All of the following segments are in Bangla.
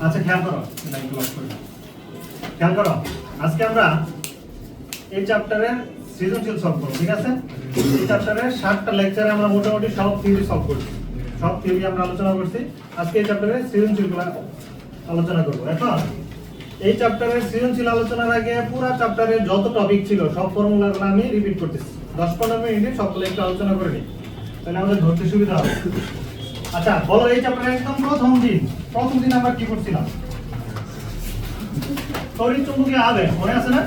আচ্ছা খেয়াল করো, লাইট অফ করে দাও। খেয়াল করো, আজকে আমরা এই চ্যাপ্টারের সৃজনশীল সলভ করব, ঠিক আছে? এই চ্যাপ্টারের 7টা লেকচারে আমরা মোটামুটি সব থিওরি সলভ করছি, সব থিওরি আমরা আলোচনা করছি। আজকে এই চ্যাপ্টারে সৃজনশীলগুলো আলোচনা করব। এখন এই চ্যাপ্টারের সৃজনশীল আলোচনার আগে পুরো চ্যাপ্টারের যত টপিক ছিল সব ফর্মুলাগুলো আমি রিপিট করতেছি। 10-15 মিনিটে সবগুলো একটু আলোচনা করে নিই, তাহলে আমাদের ধরতে সুবিধা হবে। আচ্ছা বলো, এই চ্যাপ্টারের একদম প্রথম দিন আমরা কি করছিলাম? তড়িৎ চুম্বকীয় আবেশ, মনে আছে না?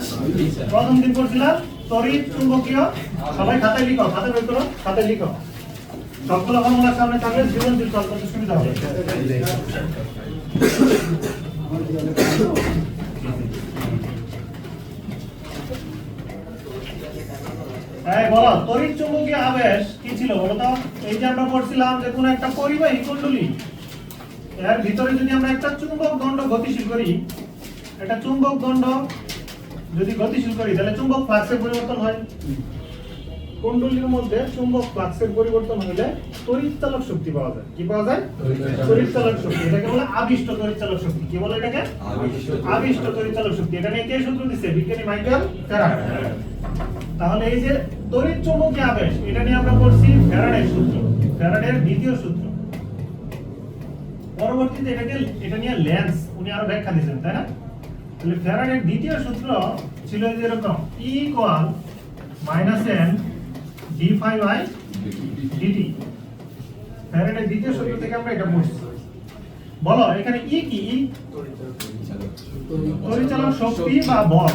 প্রথম দিন করছিলাম তড়িৎ চুম্বকীয়। সবাই খাতায় লিখো, খাতায় বের করো, খাতায় লিখো। সবগুলো ফর্মুলার সামনে থাকলে সৃজনশীল সলভ করতে সুবিধা হবে। এই বলো, তড়িৎ চুম্বকীয় আবেশ কি ছিল বলো তো? এই যে আমরা পড়ছিলাম যে কোন একটা পরিবাহী কুণ্ডলী, এর ভিতরে যদি আমরা একটা চুম্বক দণ্ড গতিশীল করি, একটা চুম্বক দণ্ড যদি গতিশীল করি তাহলে চুম্বক ফ্লাক্সের পরিবর্তন হয়। কুণ্ডলীর মধ্যে চুম্বক ফ্লাক্সের পরিবর্তন হলে তড়িৎ চালক শক্তি পাওয়া যায়। কি পাওয়া যায়? তড়িৎ চালক শক্তি। এটাকে বলে আবিষ্ট তড়িৎ চালক শক্তি। কি বলে এটাকে? আবিষ্ট তড়িৎ চালক শক্তি। এটা নিয়ে কে সূত্র দিয়েছে? বিজ্ঞানী মাইকেল ফ্যারাডে। তাহলে এই যে তড়িৎ চুম্বকীয় আবেশ, এটা নিয়ে আমরা পড়ছি ফ্যারাডের সূত্র, ফ্যারাডের দ্বিতীয় সূত্র। পরবর্তীতে এটা নিয়ে লেন্স উনি আরো ব্যাখ্যা দিয়েছেন, তাই না? তাহলে ফ্যারাডের দ্বিতীয় সূত্র ছিল যে এরকম, E - n d∅dt। ফ্যারাডের দ্বিতীয় সূত্র থেকে আমরা এটা পড়ছি। বলো এখানে E কি? তড়িৎচালক শক্তি বা বল।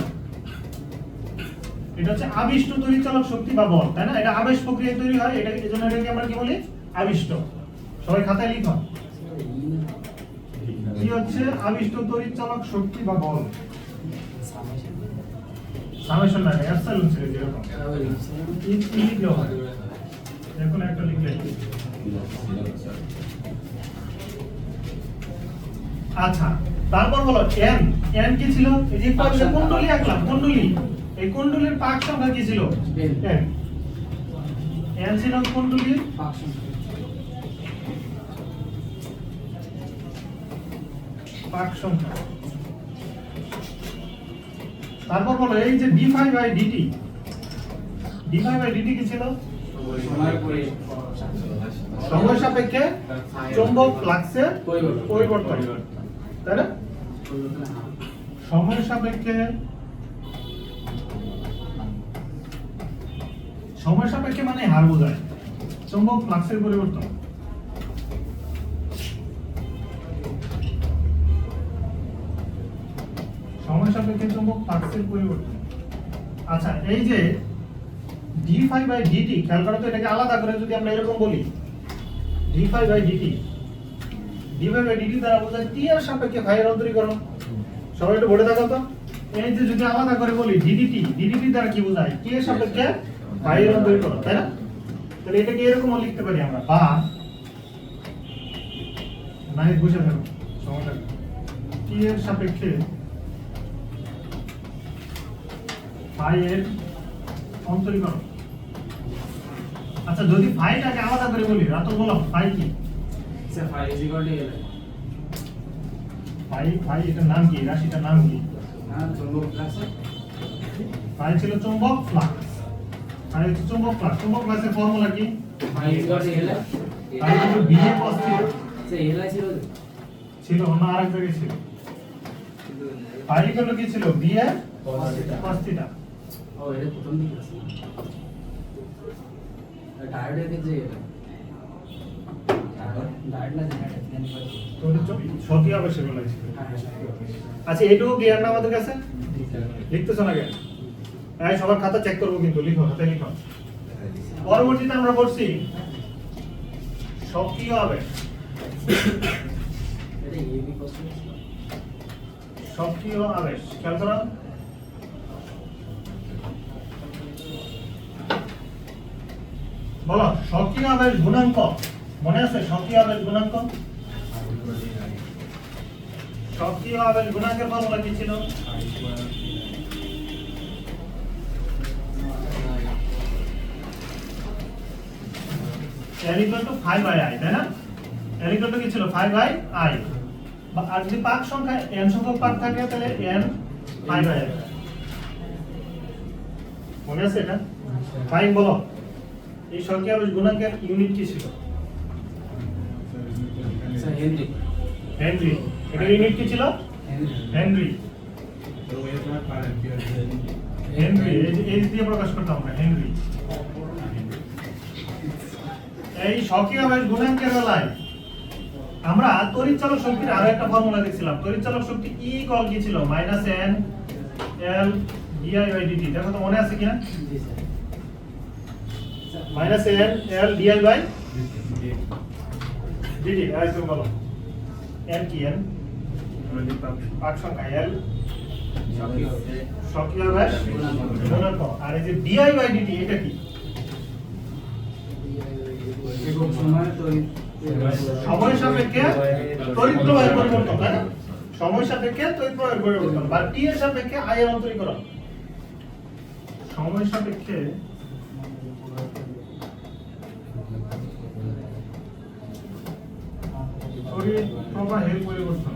এটা হচ্ছে আবিষ্ট তড়িৎচালক শক্তি বা বল, তাই না? এটা আবেশ প্রক্রিয়ায় তৈরি হয়, এটা এজন্য এটাকে আমরা কি বলি? আবিষ্ট। সবাই খাতায় লিখো, কি হচ্ছে আবিষ্ট তড়িৎচালক শক্তি বা বল? সামেশন না, এপসাইলন ছিল যেরকম ই লিখলেও হয়, এখন একটা লিখলে। আচ্ছা তারপর বলো n কি ছিল? এই যে কুণ্ডলী আঁকলাম, কুণ্ডলী, এই কুণ্ডলীর পাক সংখ্যা কি ছিল? n ছিল কুণ্ডলীর পাক সংখ্যা। তারপর বলো এই যে d∅dt, d∅dt কি ছিল? সময় সাপেক্ষে চৌম্বক ফ্লাক্সের পরিবর্তন, তাই না? সময় সাপেক্ষে মানে হার বোঝায়, চৌম্বক ফ্লাক্সের পরিবর্তন। সময় সাপেক্ষে চৌম্বক ফ্লাক্সের পরিবর্তন। আচ্ছা এই যে d∅dt, খেয়াল করো তো, এটাকে আলাদা করে যদি আমরা এরকম বলি d∅dt, d∅dt দ্বারা বোঝায় t এর সাপেক্ষে ফাই এর অন্তরীকরণ। সবাই একটু বলে থাকো তো, এই যে যদি আলাদা করে বলি ddt দ্বারা কি বোঝায়? t এর সাপেক্ষে ফাই এর অন্তরীকরণ, তাই না? তাহলে এটাকে এরকমও লিখতে পারি আমরা, বা নাই বুঝে থাকো সময়টা, t এর সাপেক্ষে ফাই এর অন্তরীকরণ। আচ্ছা যদি ফাইটাকে আলাদা করে বলি, রাতো বলো ফাই কি? Sir phi is equal to L. Phi এটার নাম কি? রাশিটার নাম কি? হ্যাঁ, চৌম্বক ফ্লাক্স। ফাই ছিল চৌম্বক ফ্লাক্স, ফাই হচ্ছে চৌম্বক ফ্লাক্স। চৌম্বক ফ্লাক্সের ফর্মুলা কি? Phi is equal to L. Phi হলো বি এ cos থিটা। স্যার এল ছিল অন্য আরেক জায়গায় ছিল। ফাই হলো কি ছিল? বি এ cos থিটা। ও এটা প্রথম দিকে আছে। ডায়োডের যে ডায়োড না জানা তো সক্রিয় আবেশের বেলায় ছিল। আচ্ছা এটুকু ক্লিয়ার না আমাদের কাছে? লিখতেছো না কেন? এই সবার খাতা চেক করবো কিন্তু, লিখো, খাতায় লিখো। পরবর্তীতে আমরা পড়ছি সক্রিয় আবেশ। এটা এবি কোশ্চেন। সক্রিয় আবেশ খেয়াল করো, বলো সক্রিয় আবেশ গুণাঙ্ক মনে আছে? সক্রিয় আবেশ গুণাঙ্ক, সক্রিয় আবেশ গুণাঙ্কের ফর্মুলা কি ছিল? L = 5/I, তাই না? L = কি ছিল? 5/I। আর যদি পাক সংখ্যা n সংখ্যক পাক থাকে তাহলে n পাই বাই n মনে আছে এটা ফাইন বলো এই সংখ্যা আবেশ গুণাঙ্কের ইউনিট কি ছিল স্যার হেনরি হেনরি এটার ইউনিট কি ছিল হেনরি হেনরি এই দিয়ে প্রকাশ করতাম আমরা হেনরি এই স্বকীয় আবেশ গুণাঙ্কের বেলায় আমরা তড়িৎ চালক শক্তির আরো একটা ফর্মুলা দেখছিলাম তড়িৎ চালক শক্তি E ইকুয়াল কি ছিল -n L di/dt দেখো তো মনে আছে কিনা জি স্যার -n L di/dt এই তুমি বলো n কি n পাক সংখ্যা L স্বকীয় আবেশ গুণাঙ্ক আর এই যে di/dt এটা কি একক সময় তড়িৎ সময় সাপেক্ষে তড়িৎ প্রবাহের পরিবর্তন তাই না সময় সাপেক্ষে তড়িৎ প্রবাহের পরিবর্তন বা t এর সাপেক্ষে I এর অন্তরীকরণ সময় সাপেক্ষে তড়িৎ প্রবাহের পরিবর্তন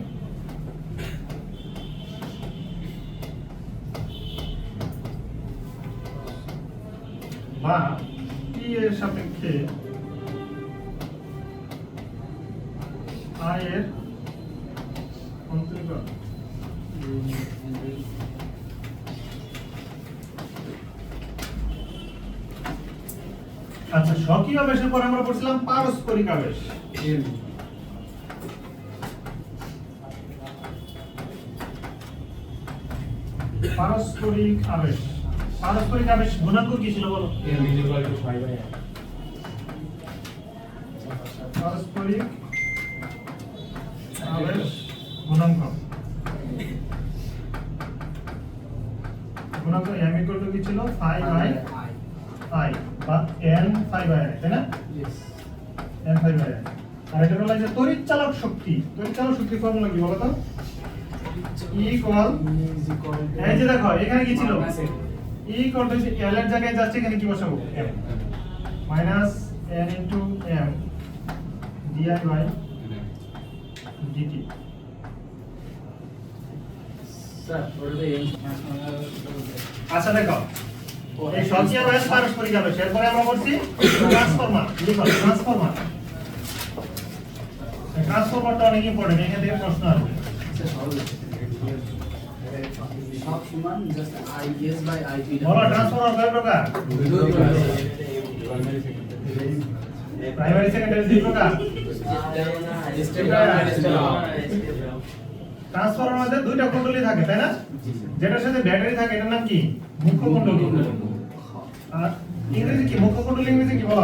বা t এর সাপেক্ষে I এর অন্তরীকরণ আচ্ছা স্বকীয় আবেশের পরে আমরা পড়ছিলাম পারস্পরিক আবেশ পারস্পরিক আবেশ পারস্পরিক আবেশ গুণাঙ্ক কি ছিল বলো পারস্পরিক আবেশ গুণাঙ্ক গুণাঙ্ক m ইকুয়াল টু কি ছিল 5 বাই I বা n 5 বাই I তাই না ইয়েস n 5 বাই I আর এটা হলো যে তড়িৎ চালক শক্তি ফর্মুলা কি বলো তো E ইকুয়াল এই যে দেখো এখানে কি ছিল E ইকুয়াল টু L এর জায়গায় যাচ্ছে এখানে কি বসাবো m minus n into m di by dt sir ওটাতে এম আচ্ছা দেখো এই স্বকীয় আবেশ পারস্পরিক আবেশ এরপরে আমরা বলছি ট্রান্সফরমার লিখো ট্রান্সফরমারটা অনেক ইম্পর্টেন্ট এখান থেকে প্রশ্ন আসবে স্যার সহজ সব সমান জাস্ট IS বাই IP বলো ট্রান্সফরমার কয় প্রকার প্রাইমারি সেকেন্ডারি দুই প্রকার ট্রান্সফরমারের মধ্যে দুইটা কুণ্ডলী থাকে তাই না যেটার সাথে ব্যাটারি থাকে এটার নাম কি মুখ্য কুণ্ডলী আর ইংরেজি কি মুখ্য কুণ্ডলী ইংরেজি কি বলো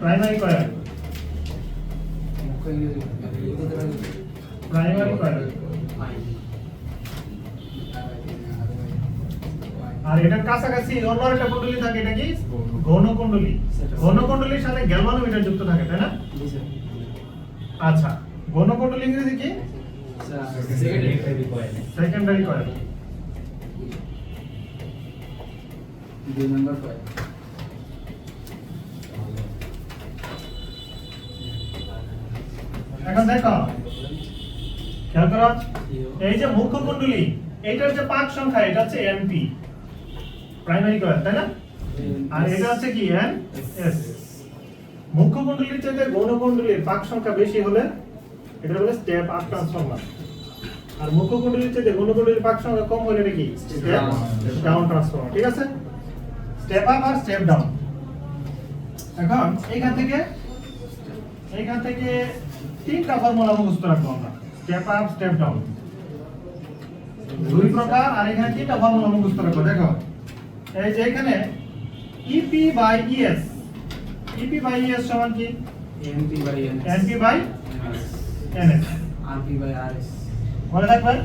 প্রাইমারি কয়েল প্রাইমারি কয়েল আর এটার কাছাকাছি অন্য একটা কুণ্ডলী থাকে এটা কি গৌণ কুণ্ডলী গৌণ কুণ্ডলীর সাথে গ্যালভানোমিটার যুক্ত থাকে তাই না আচ্ছা গৌণ কুণ্ডলী ইংরেজি কি সেকেন্ডারি কয়েল দুই নম্বর কয়েল এখন দেখো খেয়াল করো এই যে মুখ্য কুণ্ডলী এইটার যে পাক সংখ্যা এটা হচ্ছে np প্রাইমারি কয়েল তাই না আর এটা হচ্ছে কি ns মুখ্য কুণ্ডলীর চেয়ে গৌণ কুণ্ডলীর পাক সংখ্যা বেশি হলে এটা বলে স্টেপ আপ ট্রান্সফরমার আর মুখ্য কুণ্ডলীর চেয়ে গৌণ কুণ্ডলীর পাক সংখ্যা কম হলে এটা কি স্টেপ ডাউন ট্রান্সফরমার ঠিক আছে স্টেপ আপ আর স্টেপ ডাউন এখন এইখান থেকে তিনটা ফর্মুলা মুখস্থ রাখবো আমরা স্টেপ আপ স্টেপ ডাউন দুই প্রকার আর এখানে তিনটা ফর্মুলা মুখস্থ রাখবো দেখো এই যে এখানে EP by ES EP by ES সমান কি NP by NS NP by NS RP by RS মনে রাখবেন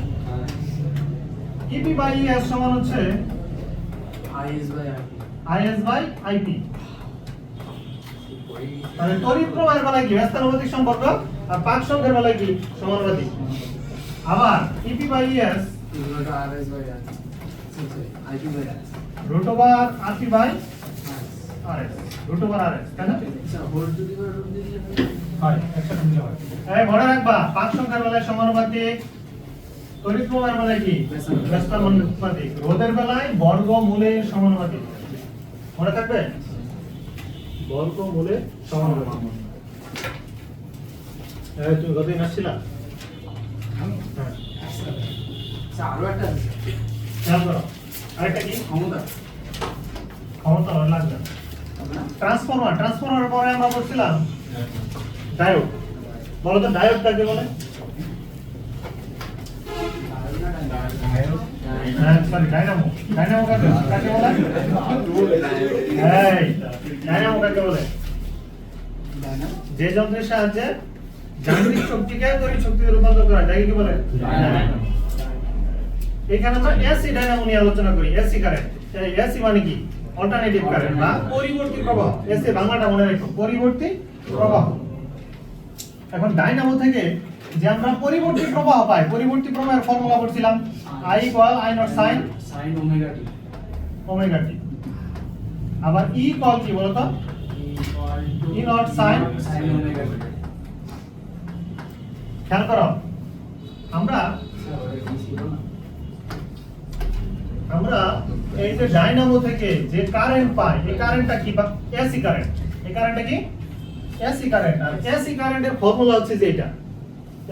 EP বাই ES সমান হচ্ছে IS by IP IS by IP তাহলে তড়িৎ প্রবাহের বেলায় কি ব্যস্তানুপাতিক সম্পর্ক আর পাক সংখ্যার বেলায় কি সমানুপাতিক আবার EP by ES RS by RP IP by RS root over RP by RS root over RS তাই না আচ্ছা হোল যদি রুট দিলে হয় একসাথে মিলে হয়। এই মনে রাখবা পাক সংখ্যার বেলায় সমানুপাতিক, তড়িৎ প্রবাহের বেলায় কি ব্যস্তানুপাতিক, রোধের বেলায় বর্গমূলের সমানুপাতিক। মনে থাকবে বর্গমূলের সমানুপাতিক। এই তুমি কতদিন আসছিলা? হ্যাঁ স্যার আরো একটা আছে খেয়াল করো। আরেকটা কি? ক্ষমতা ক্ষমতা লাগবে। হবে না ট্রান্সফরমার পরে আমরা বলছিলাম ডায়োড। বলো তো ডায়োড কাকে বলে? হ্যাঁ সরি ডায়নামো। ডায়নামো কাকে বলে? এই ডায়নামো কাকে বলে? যে যন্ত্রের সাহায্যে যান্ত্রিক শক্তিকে তড়িৎ শক্তিতে রূপান্তর করা হয় তাকে কি বলে? ডায়নামো। এখানে আমরা এসি ডায়নামো নিয়ে আলোচনা করি। এসি কারেন্ট, এই এসি মানে কি? অল্টারনেটিভ কারেন্ট বা পরিবর্তী প্রবাহ। এসি বাংলাটা মনে রাখো, পরিবর্তী প্রবাহ। এখন ডায়নামো থেকে যে আমরা পরিবর্তী প্রবাহ পাই, পরিবর্তী প্রবাহের ফর্মুলা পড়ছিলাম I = I naught sin sin omega t omega t. আবার E = কি বলতো? E naught sin omega t. খেয়াল করো, আমরা স্যার ওটা কি ছিল না? আমরা এই যে ডায়নামো থেকে যে কারেন্ট পাই, এই কারেন্টটা কি? বা এসি কারেন্ট। এই কারেন্টটা কি? AC current. আর এসি কারেন্টের ফর্মুলা হচ্ছে যে এটা।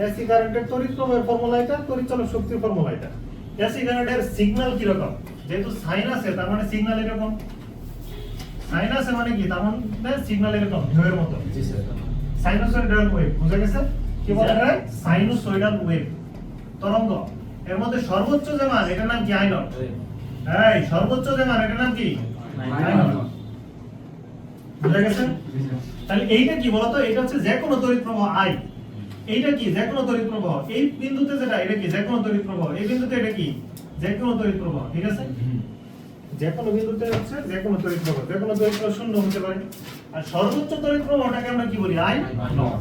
এসি কারেন্টের তড়িৎ প্রবাহের ফর্মুলা এটা, তড়িৎ চলক শক্তির ফর্মুলা এটা। এসি কারেন্টের সিগন্যাল কি রকম? যেহেতু সাইন আছে তার মানে সিগন্যাল এরকম। সাইন আছে মানে কি? তার মানে সিগন্যাল এরকম ঢেউয়ের মতো। জি স্যার। Sinusoidal wave. বুঝা গেছে? কি বলে এটা? সাইনোসয়েডাল ওয়েভ, তরঙ্গ। এর মধ্যে সর্বোচ্চ যে মান এটার নাম কি? I not. এই সর্বোচ্চ যে মান এটার নাম কি? I not. বুঝা গেছে? তাহলে এইটা কি বলতো? এটা হচ্ছে যে কোনো তড়িৎ প্রবাহ আই। এইটা কি? যে কোনো তড়িৎ প্রবাহ। এই বিন্দুতে যেটা, এটা কি? যে কোনো তড়িৎ প্রবাহ। এই বিন্দুতে এটা কি? যে কোনো তড়িৎ প্রবাহ। ঠিক আছে? যে কোনো বিন্দুতে হচ্ছে যে কোনো তড়িৎ প্রবাহ। যে কোনো তড়িৎ প্রবাহ শূন্য হতে পারে। আর সর্বোচ্চ তড়িৎ প্রবাহটাকে আমরা কি বলি? I not.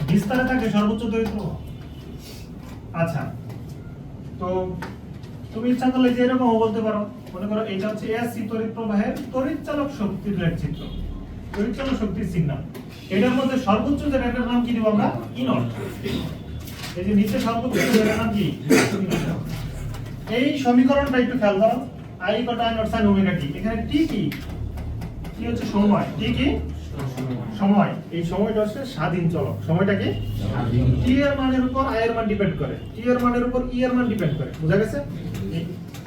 বিস্তারে থাকে সর্বোচ্চ তড়িৎ প্রবাহ। আচ্ছা, তো তুমি ইচ্ছা করলে যে এরকম বলতে পারো, মনে করো এটা হচ্ছে এসি তড়িৎ প্রবাহের তড়িৎ চালক শক্তির লেখচিত্র, তড়িৎ চালক শক্তির সিগন্যাল। এটার মধ্যে সর্বোচ্চ যে এটার নাম কি দিব আমরা? ই নট। এই যে নিচে সর্বোচ্চ এটার নাম কি? এই সমীকরণটা একটু খেয়াল করো। I = I naught sin omega t. এখানে টি কি? টি হচ্ছে সময়। টি কি? সময়। এই সময়টা হচ্ছে স্বাধীন চলক। সময়টা কি? টি এর মানের উপর আই এর মান ডিপেন্ড করে, টি এর মানের উপর ই এর মান ডিপেন্ড করে। বুঝা গেছে?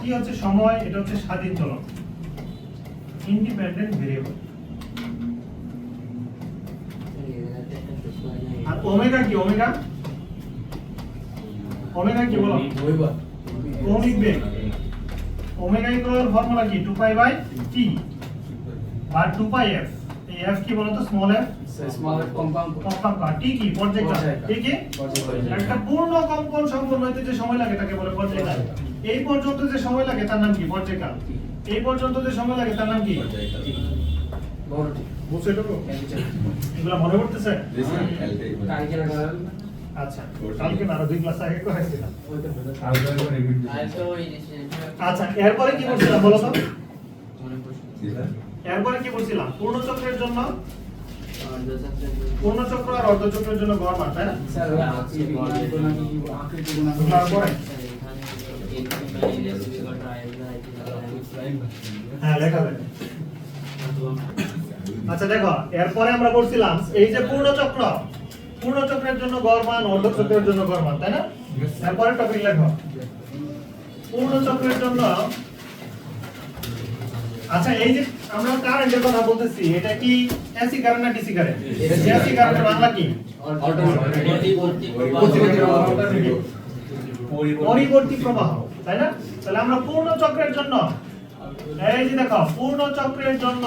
টি হচ্ছে সময়, এটা হচ্ছে স্বাধীন চলক, ইন্ডিপেন্ডেন্ট ভেরিয়েবল। আর ওমেগা কি? ওমেগা ওমেগা কি বলো? ওয়েবার কৌণিক বেগ। ওমেগা ইকুয়াল ফর্মুলা কি? 2π/t বা 2πf। এই f কি বলতো? Small f। স্মল কম্পাউন্ড কম্পাঙ্ক। আর t কি? পর্যায়কাল। ঠিক কি? একটা পূর্ণ কম্পন সম্পন্ন হতে যে সময় লাগে তাকে বলে পর্যায়কাল। এই পর্যন্ত যে সময় লাগে তার নাম কি? পর্যায়কাল। এই পর্যন্ত যে সময় লাগে তার নাম কি? বড় টি বুঝছো এটুকু? এগুলো মনে পড়তেছে? কালকে না আচ্ছা, কালকে না, আরো 2 ক্লাস আগে করেছিলাম। ওইটা আচ্ছা, এরপরে কি করছিলাম বলো তো? মনে পড়ছে এরপরে কি করছিলাম? পূর্ণচক্রের জন্য পূর্ণচক্র আর অর্ধচক্রের জন্য গড় মান, তাই না? স্যার ওই আকৃতি গুণা তারপরে হ্যাঁ লেখা যাবে। আচ্ছা দেখো, এরপরে আমরা বলছিলাম এই যে পূর্ণচক্রের জন্য গড় মান, অর্ধচক্রের জন্য গড় মান, তাই না? এরপরে টপিক লেখো পূর্ণচক্রের জন্য। আচ্ছা, এই যে আমরা কারেন্টের কথা বলতেছি, এটা কি এসি কারেন্ট না ডিসি কারেন্ট? এসি কারেন্টের বাংলা কি? পরিবর্তী প্রবাহ, তাই না? তাহলে আমরা পূর্ণচক্রের জন্য, এই যে দেখো পূর্ণচক্রের জন্য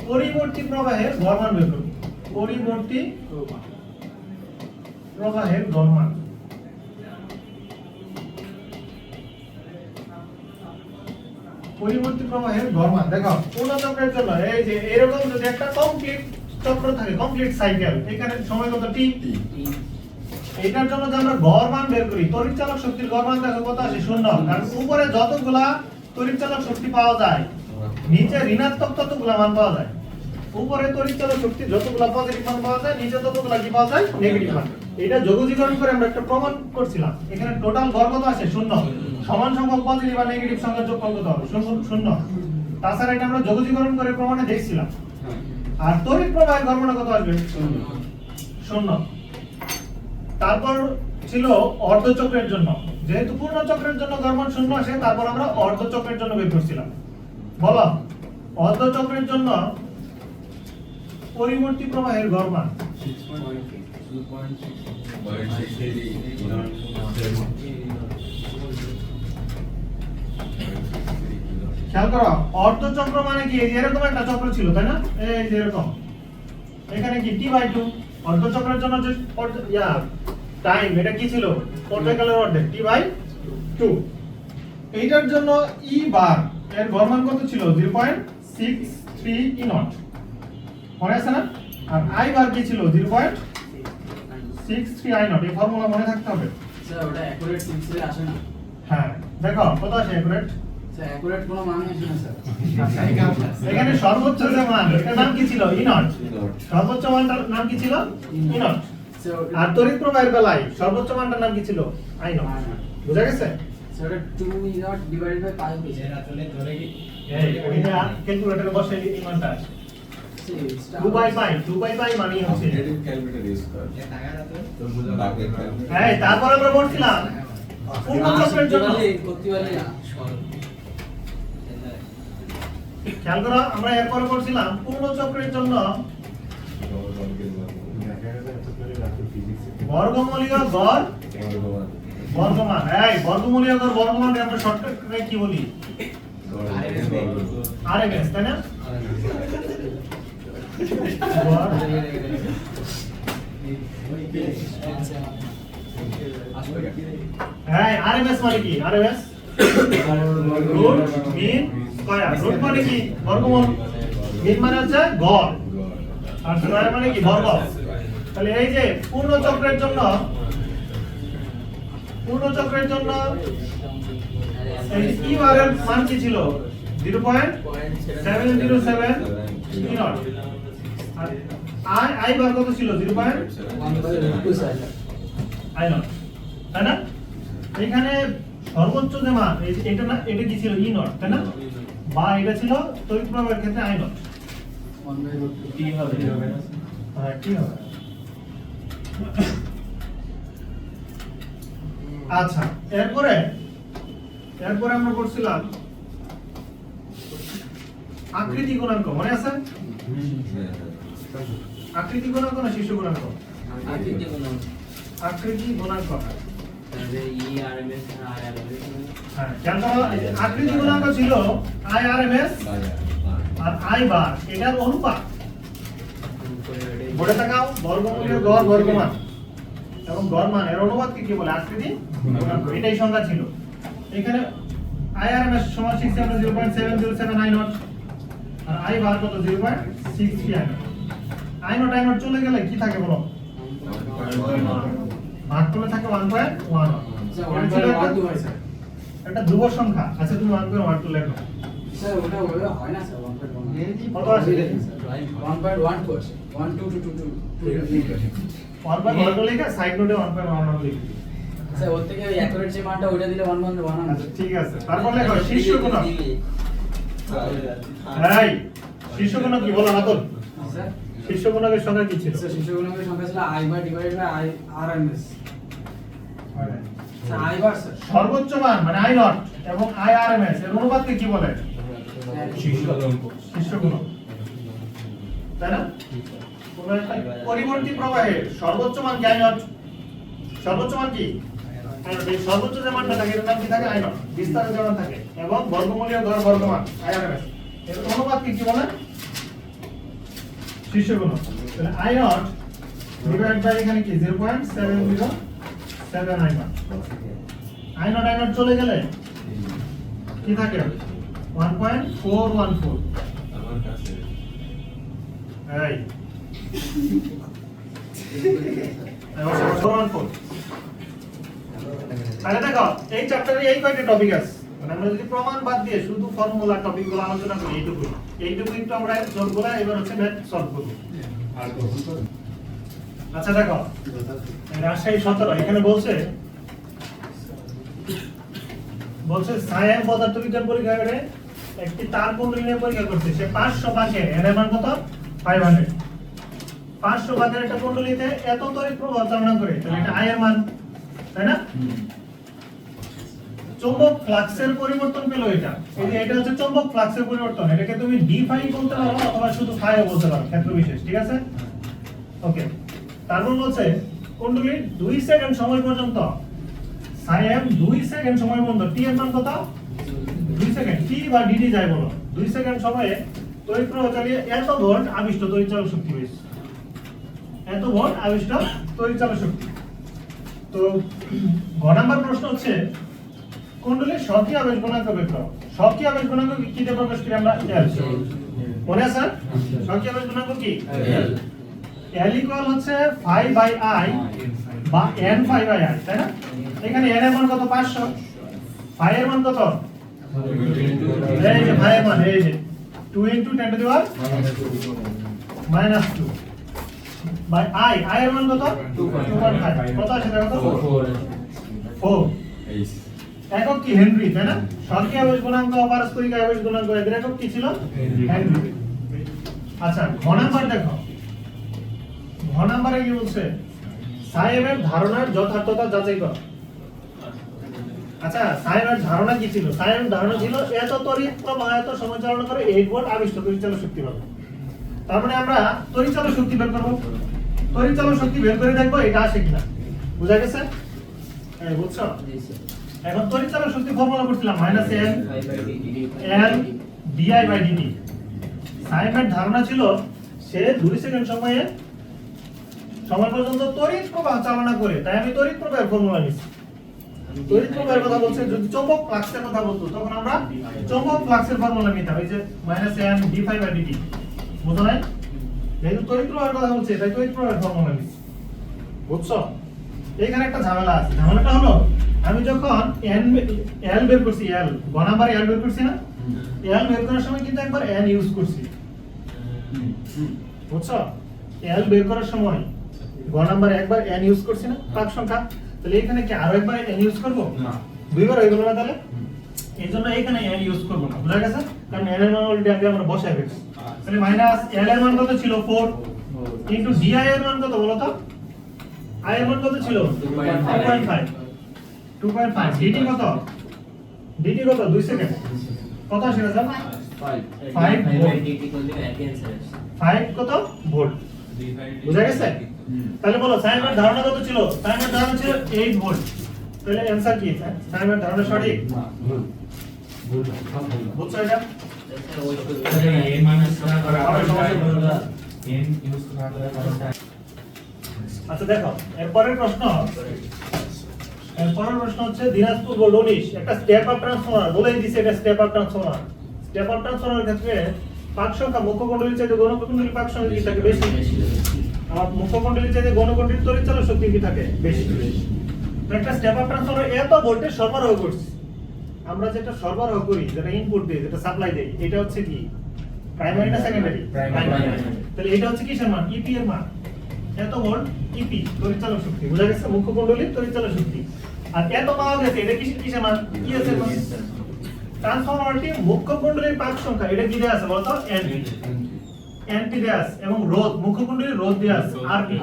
পরিবর্তী প্রবাহের গড় মান বের করব। পরিবর্তী প্রবাহের গড় মান। পরিবর্তী প্রবাহের গড় মান দেখো পূর্ণচক্রের জন্য এই যে এরকম যদি একটা কমপ্লিট চক্র থাকে, কমপ্লিট সাইকেল, এখানে সময় কত? টি। এইটার জন্য যে আমরা গড় মান বের করি, তড়িৎ চালক শক্তির গড় মান দেখো কত আসে? 0। কারণ উপরে যতগুলা তড়িৎ চালক শক্তি পাওয়া যায়, নিচে ঋণাত্মক ততগুলা মান পাওয়া যায়। উপরে তড়িৎ চালক শক্তি যতগুলা পজিটিভ মান পাওয়া যায়, নিচে ততগুলা কি পাওয়া যায়? নেগেটিভ মান। এটা যোগজীকরণ করে আমরা একটা প্রমাণ করছিলাম। এখানে টোটাল গড় কত আসে? 0। সমান সংখ্যক পজিটিভ আর নেগেটিভ সংখ্যার যোগফল কত হবে? 0। তাছাড়া এটা আমরা যোগজীকরণ করে প্রমাণে দেখছিলাম। আর তড়িৎ প্রবাহের গড় মান কত আসবে? 0। তারপর ছিল অর্ধচক্রের জন্য। যেহেতু পূর্ণ চক্রের জন্য গড় মান 0 আসে, তারপর আমরা অর্ধচক্রের জন্য বের করছিলাম। বলো, অর্ধচক্রের জন্য পরিবর্তী প্রবাহের গড় মান খেয়াল করো, অর্ধচক্র মানে কি? এই যে এরকম একটা চক্র ছিল, তাই না? এই যে এরকম, এখানে কি t/2। অর্ধচক্রের জন্য যে টাইম, এটা কি ছিল? পর্যায়কালের অর্ধেক, t/2। এইটার জন্য e বার এর গড় মান কত ছিল? 0.63 e0, মনে আছে না? আর i বার কি ছিল? 0.63 i0। এই ফর্মুলা মনে থাকতে হবে। স্যার ওটা অ্যাকুরেট সিক্সে আসে না। হ্যাঁ, দেখো কত আসে অ্যাকুরেট? স্যার অ্যাকুরেট কোনো মানে আসে না স্যার। এখানে সর্বোচ্চ যে মান, এটার নাম কি ছিল? e0। সর্বোচ্চ মানটার নাম কি ছিল? e0। আর তড়িৎ প্রবাহের বেলায় সর্বোচ্চ মানটার নাম কি ছিল? i0। বুঝা গেছে? স্যার ওটা 2 ডিভাইডেড বাই 5 হয়েছে। এই ওইটা ক্যালকুলেটরে বসে এই মানটা আসে। 2/π মানে হচ্ছে এই। তারপর আমরা বলছিলাম পূর্ণ চক্রের জন্য, খেয়াল করো, আমরা এরপর করছিলাম পূর্ণ চক্রের জন্য বর্গমূলীয় গড় বর্গমান। এই বর্গমূলীয় গড় বর্গমানকে আমরা শর্টকাটে কি বলি? আরএমএস, তাই না? আরএমএস মানে কি? RMS root mean square. Root মানে কি? বর্গমূল। মিন মানে হচ্ছে গড়, আর স্কয়ার মানে কি? বর্গ। তাহলে এই যে পূর্ণ চক্রের জন্য এই ই বারের মান কি ছিল? 0.707 e0। আর আই বার কত ছিল? 0.1 i0, তাই না? এখানে সর্বোচ্চ যে মান, এটা না, এটা কি ছিল? e0, তাই না? বা এটা ছিল তড়িৎ প্রবাহের ক্ষেত্রে i0। 1/√2 কি হবে? হ্যাঁ, কি হবে? আচ্ছা, এরপরে আমরা করছিলাম আকৃতি গুণাঙ্ক, মনে আছে? আকৃতি গুণাঙ্ক না শীর্ষ গুণাঙ্ক? আকৃতি গুণাঙ্ক। হ্যাঁ, খেয়াল করো, আকৃতি গুণাঙ্ক ছিল IRMS আর I বার, এটার অনুপাত। বলে তাকাও, বর্গমূলীয় গড় বর্গমান এবং গড় মান এর অনুপাতকে কি বলে? আকৃতি গুণাঙ্ক। এটাই সংজ্ঞা ছিল। এখানে IRMS সমান 0.707 i0 আর I বার কত? 0.63 i0। i0 চলে গেলে কি থাকে বলো? ভাগ করলে থাকে 1.1। স্যার 1/12 হয় স্যার। এটা ধ্রুব সংখ্যা। আচ্ছা, তুমি 1.12 লেখো। স্যার ওটা ওটা হয় না স্যার। 1/1 কত আসে? 1/1 কোর্স 1 2 2 2 1.12 লেখা সাইড নোটে 1.11 লিখি। স্যার ওর থেকে ওই অ্যাকুরেট যে মানটা ওটা দিলে 1/1 আচ্ছা, ঠিক আছে। তারপর লেখো শীর্ষ গুণক। এই শীর্ষ গুণক কি বলো? হাতল স্যার শীর্ষ গুণকের সংখ্যা কি ছিল? স্যার শীর্ষ গুণকের সংখ্যা ছিল I bar divided by I RMS। Sir I bar sir সর্বোচ্চ মান মানে I0 এবং IRMS এর অনুপাতকে কি বলে? শীর্ষ গুণক, তাই না? কোনো একটা পরিবর্তী প্রবাহের সর্বোচ্চ মান কি? I0। সর্বোচ্চ মান কি? I0। এই সর্বোচ্চ যে মানটা থাকে এর নাম কি থাকে? I0। বিস্তারে যেমন থাকে। এবং বর্গমূলীয় গড় বর্গমান IRMS এর অনুপাতকে কি বলে? শীর্ষ গুণক। তাহলে I0 ডিভাইড বাই এখানে কি? 0.707 I0 চলে গেলে কি থাকে? 1.414। এই প্রমাণ 4 তাহলে দেখো এই চ্যাপ্টারে এই কয়টা টপিক আছে মানে আমরা যদি প্রমাণ বাদ দিয়ে শুধু ফর্মুলা টপিকগুলো আলোচনা করি এইটুকু একটু আমরা সলভ করা এবার হচ্ছে ম্যাথ সলভ করব আচ্ছা দেখো রাজশাহী 17 এখানে বলছে সায়েন্স পদার্থবিজ্ঞান পরীক্ষাগারে একটি তার কুণ্ডলী নিয়ে পরীক্ষা করতে সে 500 ভাগে এর মান কত 500 500 ভাগের একটা কুণ্ডলীতে এত তড়িৎ প্রবাহ চালনা করে তাহলে এটা আয়ের মান তাই না চৌম্বক ফ্লাক্সের পরিবর্তন পেল এটা এই যে এটা হচ্ছে চৌম্বক ফ্লাক্সের পরিবর্তন এটাকে তুমি ডি ফাই বলতে পারো অথবা শুধু ফাইও বলতে পারো ক্ষেত্র বিশেষ ঠিক আছে ওকে তারপর বলছে কুণ্ডলী 2 সেকেন্ড সময় পর্যন্ত সাইএম 2 সেকেন্ড সময় পর্যন্ত টি এর মান কত 2 সেকেন্ড টি বা ডিটি যাই বলো 2 সেকেন্ড সময়ে তড়িৎ প্রবাহ চালিয়ে এত ভোল্ট আবিষ্ট তড়িৎ চালক শক্তি হয়েছে এত ভোল্ট আবিষ্ট তড়িৎ চালক শক্তি তো গ নাম্বার প্রশ্ন হচ্ছে কুণ্ডলীর স্বকীয় আবেশ গুণাঙ্ক বের করো স্বকীয় আবেশ গুণাঙ্ক কি দিয়ে প্রকাশ করি আমরা এল মনে আছে স্বকীয় আবেশ গুণাঙ্ক কি এল ইকুয়াল হচ্ছে phi বাই i বা n phi বাই i তাই না এখানে n এর মান কত 500 phi এর মান কত এই যে phi এর মান এই যে 2 * 10 to the power -2 by i এর মান কত 2.5 কত আছে দেখো তো 4 একক কি হেনরি তাই না স্বকীয় আবেশ গুণাঙ্ক পারস্পরিক আবেশ গুণাঙ্ক এদের একক কি ছিল হেনরি আচ্ছা ঘ নাম্বার দেখো ঘ নাম্বারে কি বলছে সাইএমের ধারণার যথার্থতা যাচাই করো আচ্ছা সাইএমের ধারণা কি ছিল সাইএমের ধারণা ছিল এত তড়িৎ প্রবাহ এত সময় চালনা করে 8 ভোল্ট আবিষ্ট তড়িৎ চালক শক্তি পাবো তার মানে আমরা তড়িৎ চালক শক্তি বের করব তড়িৎ চালক শক্তি বের করে দেখবো এটা আসে কিনা বুঝা গেছে এই বুঝছো এখন তড়িৎ চালক শক্তি ফর্মুলা করছিলাম -n l di/dt সাইএমের ধারণা ছিল সে 2 সেকেন্ড সময় পর্যন্ত তড়িৎ প্রবাহ চালনা করে তাই আমি তড়িৎ প্রবাহের ফর্মুলা নিছি তড়িৎ প্রবাহের কথা বলছে যদি চৌম্বক ফ্লাক্সের কথা বলতো তখন আমরা চৌম্বক ফ্লাক্সের ফর্মুলা নিতাম এই যে -n d∅/dt বুঝো নাই যেহেতু তড়িৎ প্রবাহের কথা বলছে তাই তড়িৎ প্রবাহের ফর্মুলা নিছি বুঝছো এখানে একটা ঝামেলা আছে ঝামেলাটা হলো আমি যখন l বের করছি l গ নাম্বার l বের করছি না l বের করার সময় কিন্তু একবার n ইউজ করছি বুঝছো l বের করার সময় গ নাম্বার একবার n ইউজ করছি না প্রাক সংখ্যা তাহলে এখানে কি আরো একবার n ইউজ করব না দুইবার হয়ে গেল না তাহলে এইজন্য এখানে n ইউজ করব না বুঝা গেছে কারণ n এর মান অলরেডি আগে আমরা বসাই ফেলছি তাহলে মাইনাস l এর মান কত ছিল 4 ইনটু di এর মান কত বলো তো i এর মান কত ছিল 2.5 dt কত dt কত 2 সেকেন্ড কত আসলে স্যার 5 ভোল্ট dt করলে একই आंसर আসে 5 কত ভোল্ট বুঝা গেছে তাহলে বলো সাইনের ধারণা কত ছিল সাইনের ধারণা ছিল 8 ভোল্ট তাহলে आंसर কি সাইনের ধারণা সঠিক না ভুল বুঝছো এটা এর মান না করা n ইউজ না করা আচ্ছা দেখো এরপরের প্রশ্ন হচ্ছে দিনাজপুর বোর্ড 19 একটা স্টেপ আপ ট্রান্সফরমার বলেই দিছে এটা step up transformer step up ট্রান্সফরমারের ক্ষেত্রে পাক সংখ্যা মুখ্য কুণ্ডলীর চাইতে গৌণ কুণ্ডলীর পাক সংখ্যা কি থাকে বেশি আর মুখ্য কুণ্ডলীর চাইতে গৌণ কুণ্ডলীর তড়িৎ চালক শক্তি কি থাকে বেশি তো একটা স্টেপ আপ ট্রান্সফরমার এত ভোল্টেজ সরবরাহ করছে আমরা যেটা সরবরাহ করি যেটা ইনপুট দেই যেটা সাপ্লাই দেই এটা হচ্ছে কি প্রাইমারি না সেকেন্ডারি প্রাইমারি তাহলে এটা হচ্ছে কিসের মান ইপি এর মান এত ভোল্ট ইপি তড়িৎ চালক শক্তি বুঝা গেছে মুখ্য কুণ্ডলীর তড়িৎ চালক শক্তি আর এত পাওয়া গেছে এটা কিসের মান ইএস এর মান ট্রান্সফরমারটি মুখ্য কুণ্ডলীর পাক সংখ্যা এটা কি দেয়া আছে বলতো এনপি দেয়া আছে এবং রোধ মুখ্য কুণ্ডলীর রোধ দেয়া আছে আরপি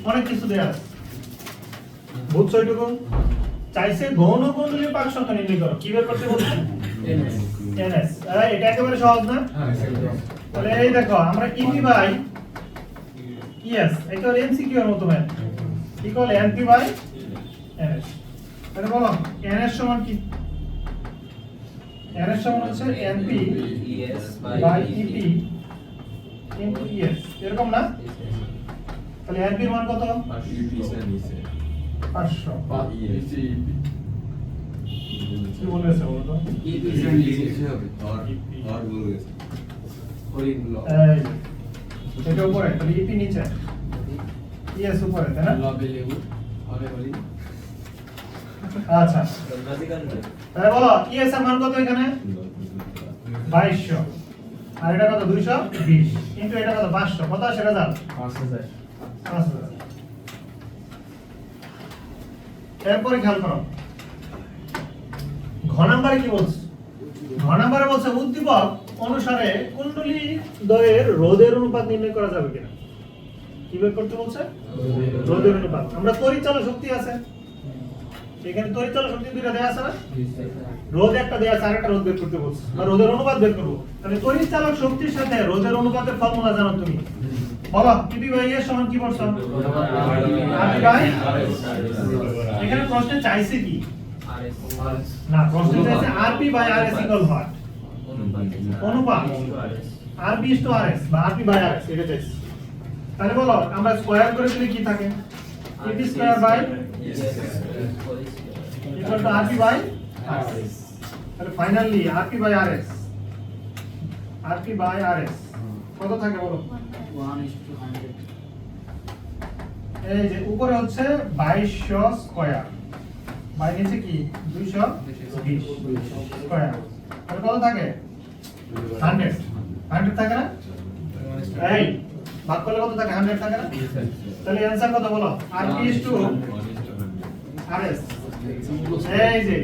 অনেক কিছু দেয়া আছে বুঝছো এটুকু চাইছে গৌণ কুণ্ডলীর পাক সংখ্যা নির্ণয় করো কি বের করতে বলছে এনএস এটা একেবারে সহজ না তাহলে এই দেখো আমরা ইপি বাই ইএস এটা এমসিকিউ এর মতো math equal NP by NS তাহলে বলো এনএস সমান কি এনএস সমান হচ্ছে NP ES by EP into ES এরকম না তাহলে এনপি এর মান কত 500 বা ইএস কি বলেছে বলো তো ইপি এর নিচে হবে আর বলেছে হরিণ ব্লক এটা উপরে তাহলে ইপি নিচে ইএস উপরে তাই না লবে লেবু হবে বলি আচ্ছা তাহলে বলো ইএস এর মান কত এখানে 2200 আর এটা কত 220 কিন্তু এটা কত 500 কত আসে রেজাল্ট 5000 5000 এরপরে খেয়াল করো ঘ নাম্বারে কি বলছে ঘ নাম্বারে বলছে উদ্দীপক অনুসারে কুণ্ডলী দ্বয়ের রোধের অনুপাত নির্ণয় করা যাবে কিনা কি বের করতে বলছে রোধের অনুপাত আমরা তড়িৎচালক শক্তি আছে এখানে তড়িৎচালক শক্তি দুইটা দেয়া আছে না রোধ একটা দেয়া আছে আরেকটা রোধ বের করতে বলছে আমরা রোধের অনুপাত বের করব তাহলে তড়িৎচালক শক্তির সাথে রোধের অনুপাতের ফর্মুলা জানো তুমি বলো টিপি বাই এর সমান কি বলছো আরপি বাই এখানে প্রশ্নে চাইছে কি না প্রশ্নে চাইছে RP by RS equal what অনুপাত আরপি ইজ টু আরএস বা আরপি বাই আরএস এটা চাইছে তাহলে বলো আমরা স্কয়ার করে দিলে কি থাকে TP square by equal to RP by RS তাহলে ফাইনালি আরপি বাই আরএস কত থাকে বলো 1:100 এই যে উপরে হচ্ছে 2200 স্কয়ার বাই নিচে কি 220 স্কয়ার তাহলে কত থাকে 100 থাকে না এই ভাগ করলে কত থাকে 100 থাকে না তাহলে অ্যানসার কত বলো আরপি ইজ টু আরএস এই যে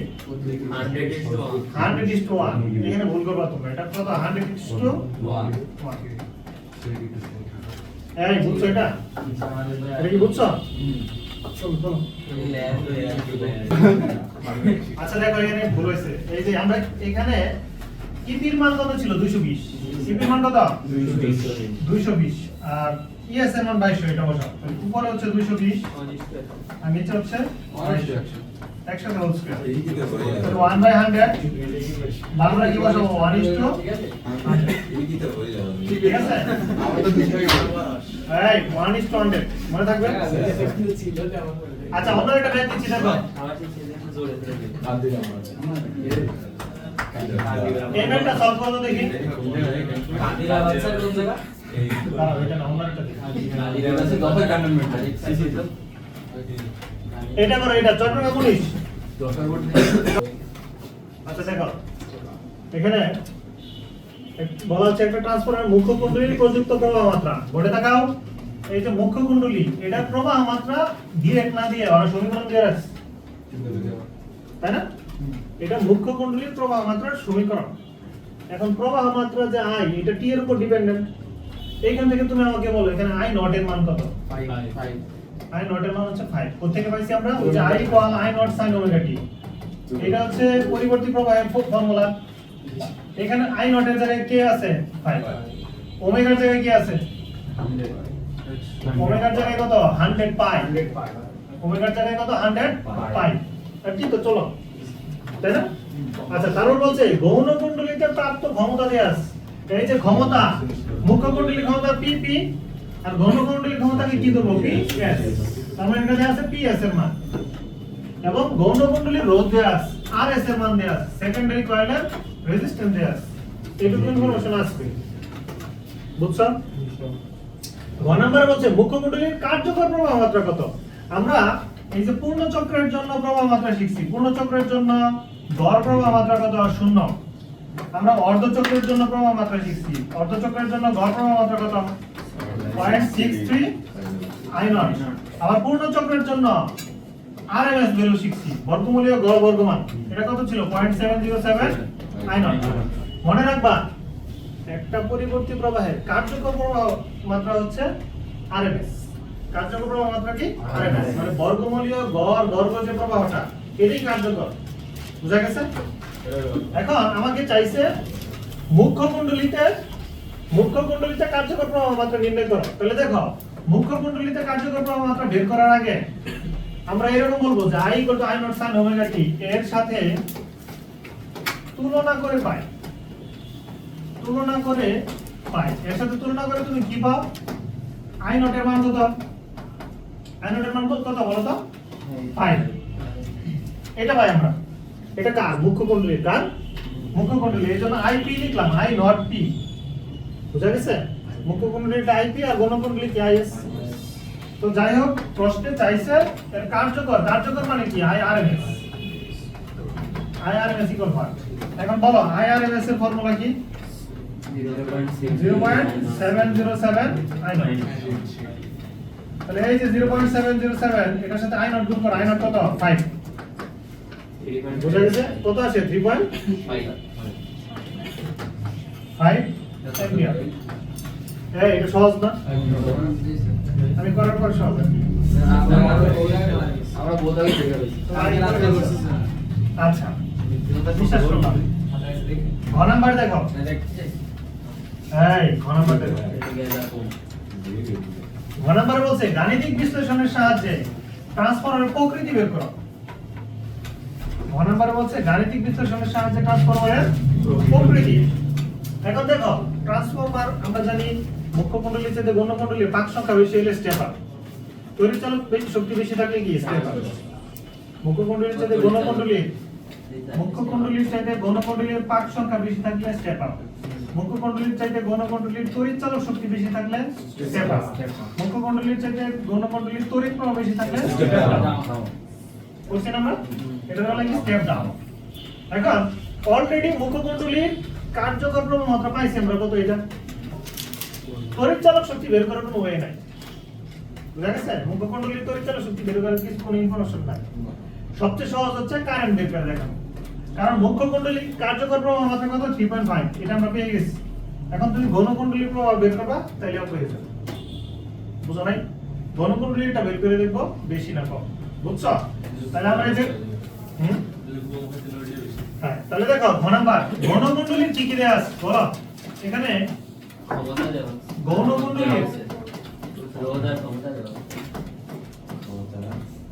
100 is to 1 এখানে ভুল করবা তোমরা এটা কত 100 is to 1 এই বুঝছো এটা এটা কি বুঝছো চলো চলো আচ্ছা দেখো এখানে ভুল হয়েছে এই যে আমরা এখানে ইপির মান কত ছিল 220 ইপির মান কত 220 আর ইএস এর মান 2200 এটা বসাও তাহলে উপরে হচ্ছে 220 আর নিচে হচ্ছে 100 হোল স্কয়ার তাহলে 1/100 আমরা কি বসাবো 1:100 ঠিক আছে এই 1:100 মনে থাকবে আচ্ছা অন্য একটা ম্যাথ দিচ্ছি দেখো এই ম্যাথটা সলভ করো দেখি দাঁড়াও এটা না অন্য একটা এটা করো এটা চট্টগ্রাম 19 আচ্ছা দেখো এখানে বলা হচ্ছে একটা ট্রান্সফরমার মুখ্য কুণ্ডলীর প্রযুক্ত প্রবাহ মাত্রা বোর্ডে তাকাও এই যে মুখ্য কুণ্ডলী এটা প্রবাহ মাত্রা ডিরেক্ট না দিয়ে ওরা সমীকরণ দিয়ে রাখছে তাই না এটা মুখ্য কুণ্ডলীর প্রবাহ মাত্রার সমীকরণ এখন প্রবাহ মাত্রা যে আই এটা টি এর উপর ডিপেন্ডেন্ট এইখান থেকে তুমি আমাকে বলো এখানে আই নট এর মান কত 5 আই নট এর মান হচ্ছে 5 কোথেকে পাইছি আমরা ওই যে I equal I naught sin omega t এটা হচ্ছে পরিবর্তী প্রবাহের ফর্মুলা এখানে আই নট এর জায়গায় কে আছে 5 ওমেগার জায়গায় কি আছে ওমেগার জায়গায় কত 100 পাই ওমেগার জায়গায় কত 100 পাই ঠিক তো চলো তাই না আচ্ছা তারপর বলছে গৌণ কুণ্ডলীতে প্রাপ্ত ক্ষমতা দেয়া আছে এই যে ক্ষমতা মুখ্য কুণ্ডলীর ক্ষমতা পিপি আর গৌণ কুণ্ডলীর ক্ষমতাকে কি দেবো পিএস তার মানে এখানে আছে পিএস এর মান এবং গৌণ কুণ্ডলীর রোধ দেয়া আছে আরএস এর মান দেয়া আছে সেকেন্ডারি কয়েলের রেজিস্ট্যান্স দেয়া আছে এইটুকু ইনফরমেশন আসবে বুঝছো ঘ নম্বরে বলছে মুখ্য কুণ্ডলীর কার্যকর প্রবাহ মাত্রা কত আমরা এই যে পূর্ণ চক্রের জন্য প্রবাহ মাত্রা শিখছি পূর্ণ চক্রের জন্য গড় প্রবাহ মাত্রা কত 0 আমরা অর্ধ চক্রের জন্য প্রবাহ মাত্রা শিখছি অর্ধ চক্রের জন্য গড় প্রবাহ মাত্রা কত 0.63 আই নট আবার পূর্ণ চক্রের জন্য আরএমএস ভ্যালু শিখছি বর্গমূলীয় গড় বর্গমান এটা কত ছিল 0.707 আই নট মনে রাখবা একটা পরিবর্তী প্রবাহের কার্যকর প্রবাহ মাত্রা হচ্ছে আরএমএস কার্যকর প্রবাহ মাত্রা কি আরএমএস মানে বর্গমূলীয় গড় বর্গ যে প্রবাহটা এটাই কার্যকর বুঝা গেছে এখন আমাকে চাইছে মুখ্য কুণ্ডলীতে কার্যকর প্রবাহ মাত্রা নির্ণয় করো তাহলে দেখো মুখ্য কুণ্ডলীতে কার্যকর প্রবাহ মাত্রা বের করার আগে আমরা এরকম বলবো যে I = I naught sin omega t এর সাথে তুলনা করে পাই এর সাথে তুলনা করে তুমি কি পাও I নট এর মান কত বলো তো 5 এটা পাই আমরা এটা কার মুখ্য কুণ্ডলী এর জন্য IP লিখলাম I নট P বুঝা গেছে মুখ্য কুণ্ডলীটা IP আর গৌণ কুণ্ডলী কি IS তো যাই হোক প্রশ্নে চাইছে এর কার্যকর মানে কি আইআরএমএস ইকুয়াল হোয়াট এখন বলো আইআরএমএস এর ফর্মুলা কি 0.707 I0 তাহলে এই যে 0.707 এটার সাথে I0 গুণ করো I0 কত 5 বুঝা গেছে কত আছে 3.5 অ্যাম্পিয়ার এই এটা সহজ না আমি করার পর সহজ আমরা বোধ হয় দেখে গেছি আচ্ছা বিশ্বাস করলাম ঘ নাম্বার দেখো এই ঘ নাম্বার দেখো ঘ নাম্বার বলছে গাণিতিক বিশ্লেষণের সাহায্যে ট্রান্সফর্মারের প্রকৃতি বের করো ঘ নাম্বার বলছে গাণিতিক বিশ্লেষণের সাহায্যে ট্রান্সফর্মারের প্রকৃতি এখন দেখো ট্রান্সফর্মার আমরা জানি মুখ্য কুণ্ডলীর চেয়ে গৌণ কুণ্ডলীর পাক সংখ্যা বেশি হলে স্টেপার তড়িৎচালক বেশি শক্তি বেশি থাকলে কি স্টেপার মুখ্য কুণ্ডলীর চেয়ে গৌণ কুণ্ডলীর পাক সংখ্যা বেশি থাকলে স্টেপার মুখ্য কুণ্ডলীর চাইতে গৌণ কুণ্ডলীর তড়িৎচালক শক্তি বেশি থাকলে স্টেপার মুখ্য কুণ্ডলীর চাইতে গৌণ কুণ্ডলীর তড়িৎ প্রবাহ বেশি থাকলে স্টেপ ডাউন বুঝছেন আমরা এটা হলো কি স্টেপ ডাউন এখন অলরেডি মুখ্য কুণ্ডলীর কার্যকর প্রবাহ মাত্রা পাইছি আমরা কত এটা তড়িৎচালক শক্তি বের করার কোনো ওয়ে নাই বুঝা গেছে মুখ্য কুণ্ডলীর তড়িৎচালক শক্তি বের করার কিছু কোনো ইনফরমেশন নাই সবচেয়ে সহজ হচ্ছে কারেন্ট বের করে দেখানো কারণ মুখ্য কুণ্ডলীর কার্যকর প্রবাহ মাত্রা কত 3.5 এটা আমরা পেয়ে গেছি এখন তুমি গৌণ কুণ্ডলীর প্রবাহ বের করবা তাইলে হয়ে যাবে বুঝো নাই গৌণ কুণ্ডলীরটা বের করে দেখবো বেশি না কম বুঝছো তাহলে আমরা এই যে হ্যাঁ তাহলে দেখো ঘ নাম্বার গৌণ কুণ্ডলীর কি কি দেয়া আছে বলো এখানে ক্ষমতা দেওয়া গৌণ কুণ্ডলীর রোধার ক্ষমতা দেওয়া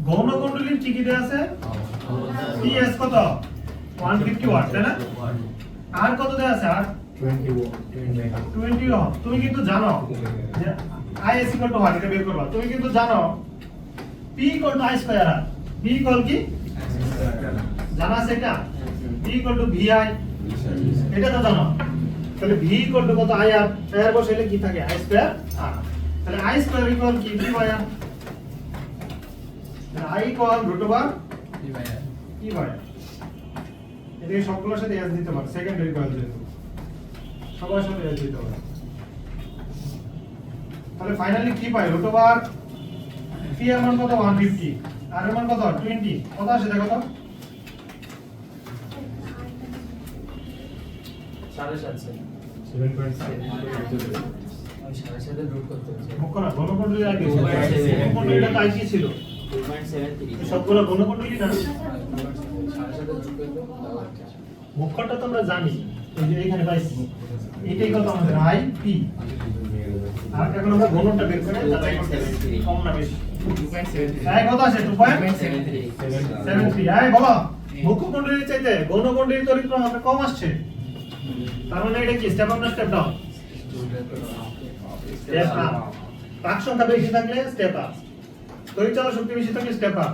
গৌণ কুণ্ডলীর কি কি দেয়া আছে PS কত 150 ওয়াট তাই না আর কত দেয়া আছে আর 20 ওহম তুমি কিন্তু জানো যে IS হোয়াট এটা বের করবা তুমি কিন্তু জানো P I স্কয়ার আর B কি জানা আছে এটা B VI এটা তো জানো তাহলে V কত IR IR বসাইলে কি থাকে I স্কয়ার R তাহলে I স্কয়ার কি VI R I √/P/R এটাকে সবগুলোর সাথে S দিতে পারো সেকেন্ডারি কয়েল যেহেতু সবার সাথে S দিতে পারো তাহলে ফাইনালি কি পাই √P এর মান কত 150 আর এর মান কত 20 কত আসে দেখো তো 7.7 রুট করতে হচ্ছে মুখ্য না গৌণ কুণ্ডলীর আগে গৌণ কুণ্ডলীটা তাই কি ছিল 2.73 সবগুলো গৌণ কুণ্ডলী না 7.7 রুট করতে মুখ্যটা তো আমরা জানি এই যে এখানে পাইছি এটাই কত আমাদের IP আর এখন আমরা গৌণটা বের করে যাচাই করতে হবে কম না বেশি 2.73 কত আছে 2.73 বলো মুখ্য কুণ্ডলীর চাইতে গৌণ কুণ্ডলীর তড়িৎ প্রবাহ আমাদের কম আসছে তার মানে এটা কি স্টেপ আপ না স্টেপ ডাউন স্টেপ আপ পাক সংখ্যা বেশি থাকলে স্টেপ আপ তড়িৎচালক শক্তি বেশি থাকলে স্টেপ আপ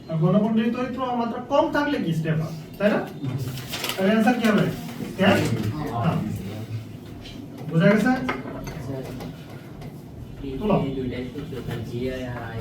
আর গৌণ কুণ্ডলীর তড়িৎ প্রবাহ মাত্রা কম থাকলে কি স্টেপ আপ তাই না তাহলে অ্যানসার কি হবে স্টেপ আপ বুঝা গেছে এই দুইটাই সূত্র তার GI আর I